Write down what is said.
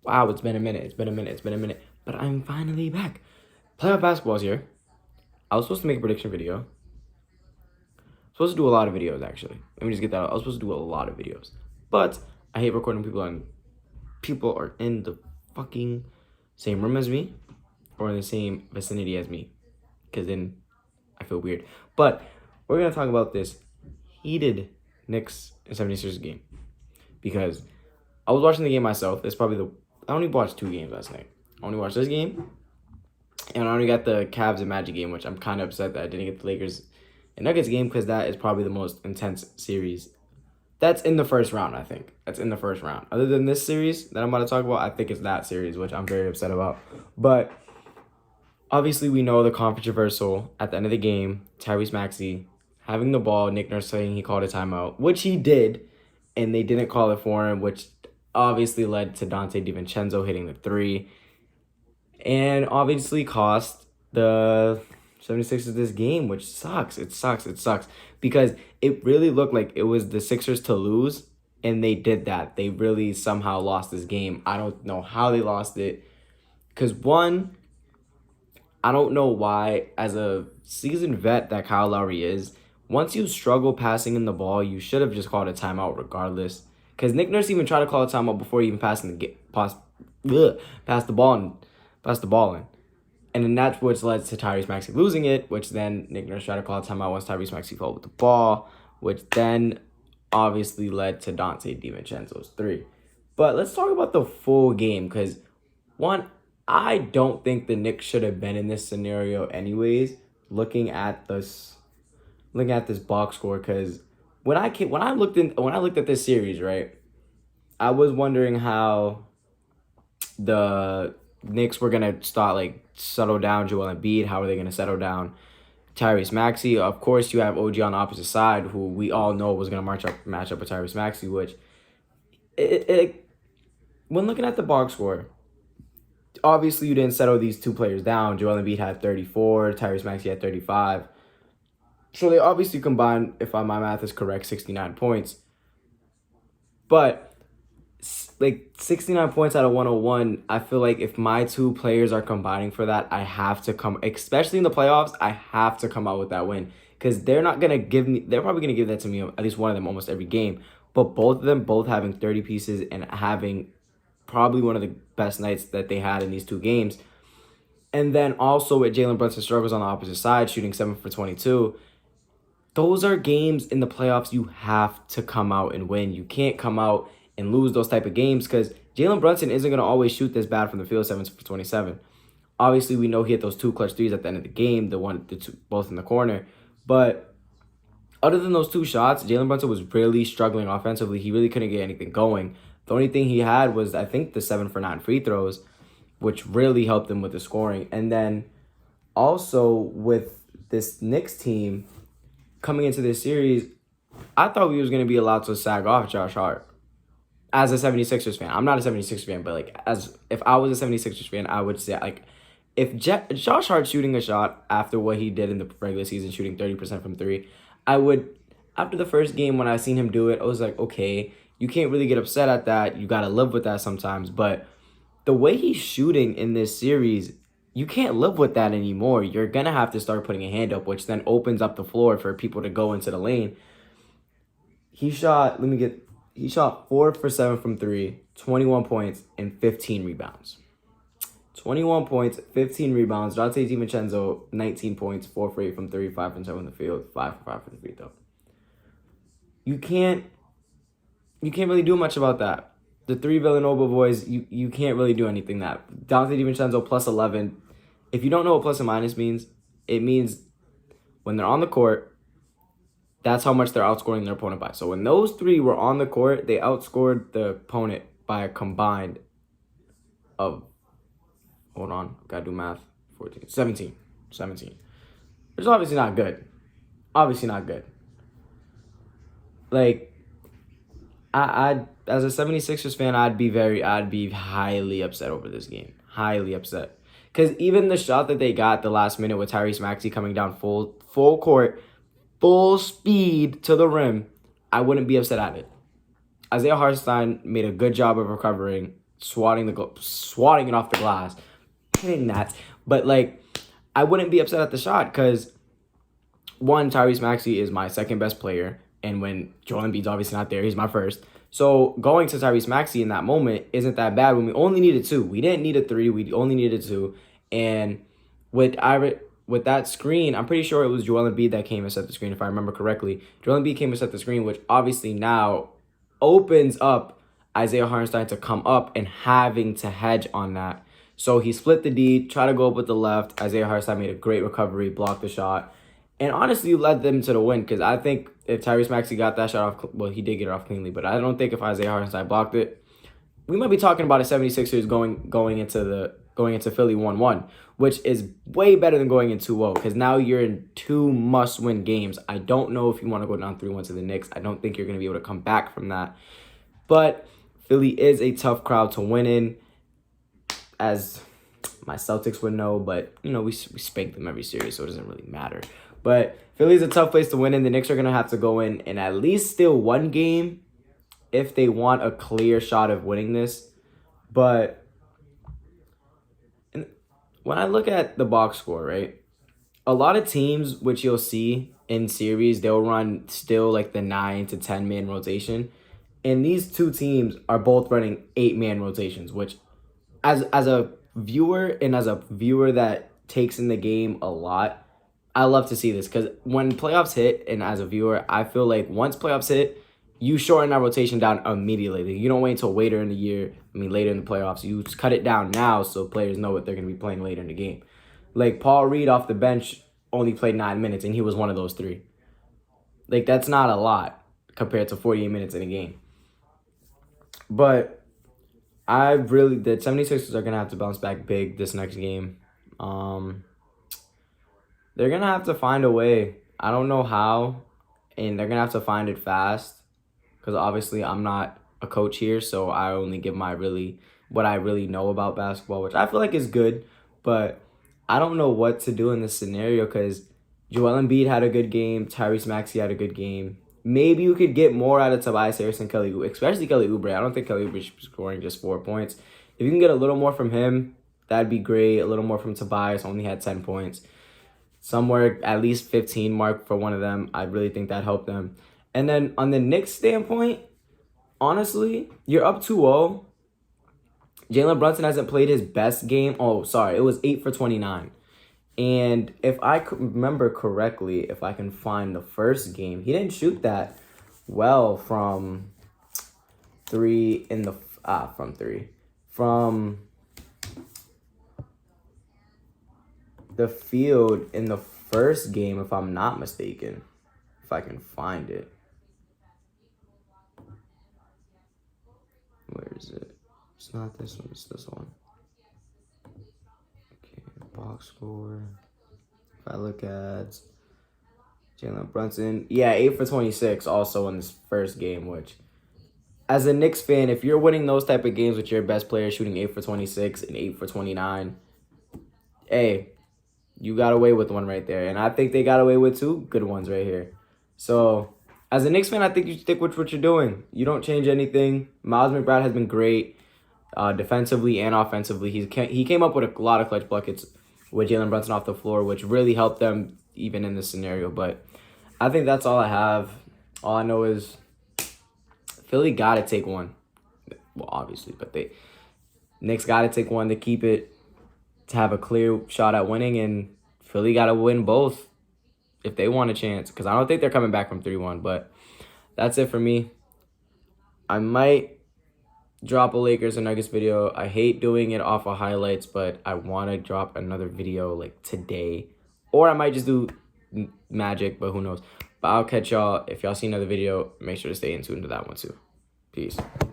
Wow, it's been a minute. It's been a minute. It's been a minute. But I'm finally back. Playoff basketball's here. I was supposed to make a prediction video. Supposed to do a lot of videos, actually. Let me just get that out. I was supposed to do a lot of videos. But I hate recording people are in the fucking same room as me or in the same vicinity as me. Because then I feel weird. But we're going to talk about this heated Knicks and 76ers game. Because I was watching the game myself. I only watched 2 games last night. I only watched this game, and I only got the Cavs and Magic game, which I'm kind of upset that I didn't get the Lakers and Nuggets game because that is probably the most intense series. That's in the first round, I think. That's in the first round. Other than this series that I'm about to talk about, I think it's that series, which I'm very upset about. But obviously, we know the controversial at the end of the game, Tyrese Maxey having the ball, Nick Nurse saying he called a timeout, which he did, and they didn't call it for him, which obviously led to Dante DiVincenzo hitting the 3 and obviously cost the 76ers this game, which sucks. It sucks because it really looked like it was the Sixers to lose, and they did that. They really somehow lost this game. I don't know how they lost it because, one, I don't know why, as a seasoned vet that Kyle Lowry is, once you struggle passing in the ball, you should have just called a timeout regardless. Because Nick Nurse even tried to call a timeout before he even passed the ball in. And then that's what led to Tyrese Maxey losing it, which then Nick Nurse tried to call a timeout once Tyrese Maxey fell with the ball, which then obviously led to Dante DiVincenzo's 3. But let's talk about the full game, because, one, I don't think the Knicks should have been in this scenario anyways, looking at this box score, because when I looked at this series, right, I was wondering how the Knicks were gonna start settle down Joel Embiid. How are they gonna settle down Tyrese Maxey? Of course, you have OG on the opposite side, who we all know was gonna match up with Tyrese Maxey. Which, when looking at the box score, obviously you didn't settle these 2 players down. Joel Embiid had 34, Tyrese Maxey had 35. So they obviously combined, if my math is correct, 69 points. But 69 points out of 101, I feel like if my 2 players are combining for that, I have to especially in the playoffs, I have to come out with that win. Because they're probably going to give that to me, at least one of them, almost every game. But both of them, having 30 pieces and having probably one of the best nights that they had in these 2 games. And then also with Jalen Brunson struggles on the opposite side, shooting 7 for 22. Those are games in the playoffs you have to come out and win. You can't come out and lose those type of games because Jalen Brunson isn't going to always shoot this bad from the field, 7 for 27. Obviously, we know he hit those 2 clutch threes at the end of the game, the 2 both in the corner. But other than those 2 shots, Jalen Brunson was really struggling offensively. He really couldn't get anything going. The only thing he had was, I think, the 7 for 9 free throws, which really helped him with the scoring. And then also with this Knicks team coming into this series, I thought we was going to be allowed to sag off Josh Hart. As a 76ers fan, I'm not a 76ers fan, but if I was a 76ers fan, I would say if Josh Hart shooting a shot after what he did in the regular season, shooting 30% from 3, I would, after the first game when I seen him do it, I was like, okay, you can't really get upset at that. You got to live with that sometimes. But the way he's shooting in this series, you can't live with that anymore. You're going to have to start putting a hand up, which then opens up the floor for people to go into the lane. He shot 4 for 7 from 3, 21 points, and 15 rebounds. 21 points, 15 rebounds. Dante DiVincenzo, 19 points, 4 for 8 from 3, 5 from 7 from the field, 5 for 5 from the free throw. You can't really do much about that. The 3 Villanova boys, you can't really do anything that. Dante DiVincenzo plus 11. If you don't know what plus and minus means, it means when they're on the court, that's how much they're outscoring their opponent by. So when those 3 were on the court, they outscored the opponent by a combined of, hold on, gotta do math, 17. Which is obviously not good. I as a 76ers fan, I'd be highly upset over this game. Highly upset. Because even the shot that they got the last minute with Tyrese Maxey coming down full court, full speed to the rim, I wouldn't be upset at it. Isaiah Hartenstein made a good job of recovering. swatting it off the glass, hitting that. But like, I wouldn't be upset at the shot because one, Tyrese Maxey is my second best player, and when Joel Embiid's obviously not there, he's my first. So going to Tyrese Maxey in that moment isn't that bad when we only needed two. We didn't need a three. We only needed two. And with that screen, I'm pretty sure it was Joel Embiid that came and set the screen, if I remember correctly. Joel Embiid came and set the screen, which obviously now opens up Isaiah Hartenstein to come up and having to hedge on that. So he split the D, tried to go up with the left. Isaiah Hartenstein made a great recovery, blocked the shot, and honestly led them to the win because I think if Tyrese Maxey got that shot off, well, he did get it off cleanly, but I don't think if Isaiah Hartenstein blocked it, we might be talking about a 76ers going into Philly 1-1, which is way better than going in 2-0 because now you're in two must-win games. I don't know if you want to go down 3-1 to the Knicks. I don't think you're going to be able to come back from that. But Philly is a tough crowd to win in, as my Celtics would know, but, you know, we spank them every series, so it doesn't really matter. But Philly's a tough place to win in. The Knicks are going to have to go in and at least steal one game if they want a clear shot of winning this. But when I look at the box score, right, a lot of teams, which you'll see in series, they'll run still like the 9 to 10 man rotation. And these two teams are both running 8-man rotations, which as a viewer and as a viewer that takes in the game a lot, I love to see this because when playoffs hit, and as a viewer, I feel like once playoffs hit, you shorten that rotation down immediately. You don't wait until later in the year. Later in the playoffs. You just cut it down now so players know what they're going to be playing later in the game. Like Paul Reed off the bench only played 9 minutes, and he was one of those 3. Like, that's not a lot compared to 48 minutes in a game. But the 76ers are going to have to bounce back big this next game. They're going to have to find a way. I don't know how, and they're going to have to find it fast because obviously I'm not a coach here, so I only give what I really know about basketball, which I feel like is good, but I don't know what to do in this scenario because Joel Embiid had a good game, Tyrese Maxey had a good game. Maybe you could get more out of Tobias Harris and Kelly Oubre, especially Kelly Oubre. I don't think Kelly Oubre should be scoring just 4 points. If you can get a little more from him, that'd be great. A little more from Tobias, only had 10 points. Somewhere at least 15 mark for one of them. I really think that helped them. And then on the Knicks standpoint, honestly, you're up 2-0. Jalen Brunson hasn't played his best game. Oh, sorry. It was 8 for 29. And if I could remember correctly, if I can find the first game, he didn't shoot that well from 3 in the from the field in the first game, if I'm not mistaken. If I can find it. Where is it? It's not this one, it's this one. Okay, box score. If I look at Jalen Brunson, yeah, 8 for 26 also in this first game, which, as a Knicks fan, if you're winning those type of games with your best player shooting 8 for 26 and 8 for 29, hey, you got away with one right there. And I think they got away with 2 good ones right here. So, as a Knicks fan, I think you stick with what you're doing. You don't change anything. Miles McBride has been great defensively and offensively. He came up with a lot of clutch buckets with Jalen Brunson off the floor, which really helped them even in this scenario. But I think that's all I have. All I know is Philly got to take one. Well, obviously, but Knicks got to take one to keep it, to have a clear shot at winning, and Philly got to win both if they want a chance, because I don't think they're coming back from 3-1, but that's it for me. I might drop a Lakers and Nuggets video. I hate doing it off of highlights, but I want to drop another video like today, or I might just do Magic, but who knows. But I'll catch y'all. If y'all see another video, make sure to stay in tuned to that one too. Peace.